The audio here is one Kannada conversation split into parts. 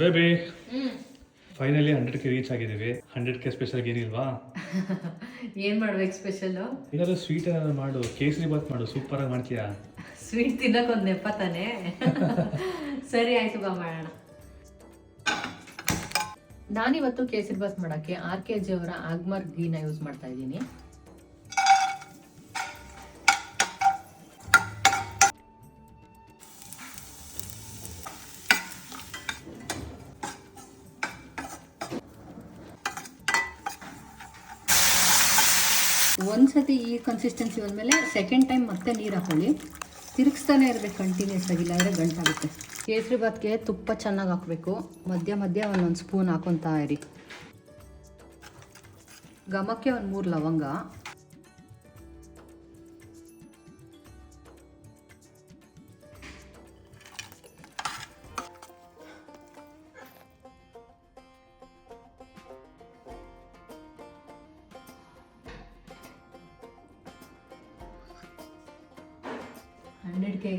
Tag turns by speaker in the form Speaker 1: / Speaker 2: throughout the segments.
Speaker 1: ಬೇಬಿ ಫೈನಲಿ 100ಕ್ಕೆ ರೀಚ್ ಆಗಿದ್ದೀವಿ. 100ಕ್ಕೆ ಸ್ಪೆಷಲ್ ಏನಿಲ್ವಾ?
Speaker 2: ಏನು ಮಾಡ್ಬೇಕು ಸ್ಪೆಷಲ್ಲು?
Speaker 1: ಏನಾದ್ರು ಸ್ವೀಟ್ ಏನಾದ್ರು ಮಾಡು. ಕೇಸರಿ ಬಾತ್ ಮಾಡು, ಸೂಪರ್ ಆಗಿ ಮಾಡ್ತೀಯಾ.
Speaker 2: ಸ್ವೀಟ್ ತಿನ್ನಕ್ಕೆ ಒಂದು ನೆಪ ತಾನೆ. ಸರಿ ಆಯ್ತು, ಬಾ ಮಾಡೋಣ. ನಾನಿವತ್ತು ಕೇಸರಿ ಬಾತ್ ಮಾಡೋಕ್ಕೆ RKG ಅವರ ಆಗ್ಮರ್ ಗೀನ ಯೂಸ್ ಮಾಡ್ತಾ ಇದ್ದೀನಿ. ಒಂದ್ಸತಿ ಈ ಕನ್ಸಿಸ್ಟೆನ್ಸಿ ಬಂದಮೇಲೆ ಸೆಕೆಂಡ್ ಟೈಮ್ ಮತ್ತೆ ನೀರು ಹಾಕೊಳ್ಳಿ. ತಿರುಗಿಸ್ತಾನೆ ಇರಬೇಕು ಕಂಟಿನ್ಯೂಸ್ ಆಗಿ, ಇಲ್ಲಾಂದರೆ ಗಂಟಾಗುತ್ತೆ. ಕೇಸರಿ ಬಾತ್ಗೆ ತುಪ್ಪ ಚೆನ್ನಾಗಿ ಹಾಕಬೇಕು. ಮಧ್ಯ ಮಧ್ಯ ಒಂದೊಂದು ಸ್ಪೂನ್ ಹಾಕೊತಾ ಇರಿ. ಘಮಕ್ಕೆ ಒಂದು 3 ಲವಂಗ,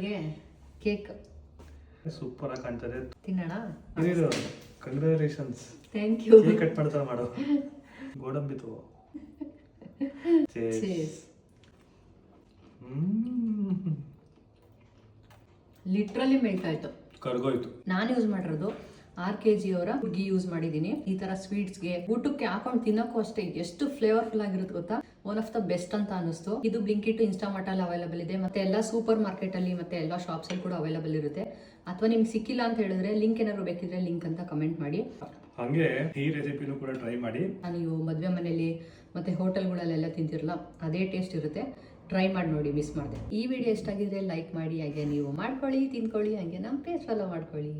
Speaker 2: ಗೆ ಕೇಕ್
Speaker 1: ಸೂಪರ್ ಆಗಿ ಕಾಣ್ತದೆ.
Speaker 2: ತಿನ್ನೋಣ.
Speaker 1: Congratulations.
Speaker 2: Thank you.
Speaker 1: Cake cut ಮಾಡ್ತಾ ಮಾಡು. ಗೋಡಂಬಿ ತಗೋ.
Speaker 2: ಲಿಟ್ರಲಿ ಮೆಲ್ಟ್ ಆಯ್ತು,
Speaker 1: ಕರ್ಗೋಯ್ತು.
Speaker 2: ನಾನು ಯೂಸ್ ಮಾಡಿರೋದು RKG ಅವರ ಗೀ ಯೂಸ್ ಮಾಡಿದ್ದೀನಿ. ಈ ತರ ಸ್ವೀಟ್ಸ್ಗೆ ಊಟಕ್ಕೆ ಹಾಕೊಂಡು ತಿನ್ನೋಕ್ಕೂ ಅಷ್ಟೇ ಎಷ್ಟು ಫ್ಲೇವರ್ಫುಲ್ ಆಗಿರುತ್ತೆ ಗೊತ್ತಾ. ಒನ್ ಆಫ್ ದ ಬೆಸ್ಟ್ ಅಂತ ಅನಿಸ್ತು. ಇದು ಬ್ಲಿಂಕಿಟ್, ಇನ್ಸ್ಟಾಮಾರ್ಟ್ ಅಲ್ಲಿ ಅವೈಲೇಬಲ್ ಇದೆ, ಮತ್ತೆ ಎಲ್ಲ ಸೂಪರ್ ಮಾರ್ಕೆಟ್ ಅಲ್ಲಿ ಮತ್ತೆ ಎಲ್ಲ ಶಾಪ್ಸ್ ಅಲ್ಲಿ ಕೂಡ ಅವೈಲೇಬಲ್ ಇರುತ್ತೆ. ಅಥವಾ ನಿಮ್ಗೆ ಸಿಕ್ಕಿಲ್ಲ ಅಂತ ಹೇಳಿದ್ರೆ ಲಿಂಕ್ ಏನಾದ್ರು ಬೇಕಿದ್ರೆ ಲಿಂಕ್ ಅಂತ ಕಮೆಂಟ್ ಮಾಡಿ.
Speaker 1: ಹಾಗೆ ಈ ರೆಸಿಪಿನೂ ಕೂಡ ಟ್ರೈ ಮಾಡಿ.
Speaker 2: ನೀವು ಮದುವೆ ಮನೆಯಲ್ಲಿ ಮತ್ತೆ ಹೋಟೆಲ್ಗಳಲ್ಲೆಲ್ಲ ತಿಂತಿರಲ್ಲ, ಅದೇ ಟೇಸ್ಟ್ ಇರುತ್ತೆ. ಟ್ರೈ ಮಾಡಿ ನೋಡಿ, ಮಿಸ್ ಮಾಡಿದೆ. ಈ ವಿಡಿಯೋ ಇಷ್ಟ ಆಗಿದ್ರೆ ಲೈಕ್ ಮಾಡಿ, ಹಾಗೆ ನೀವು ಮಾಡ್ಕೊಳ್ಳಿ, ತಿನ್ಕೊಳ್ಳಿ, ಹಾಗೆ ನಮ್ಮ ಪೇಜ್ ಫಾಲೋ ಮಾಡ್ಕೊಳ್ಳಿ.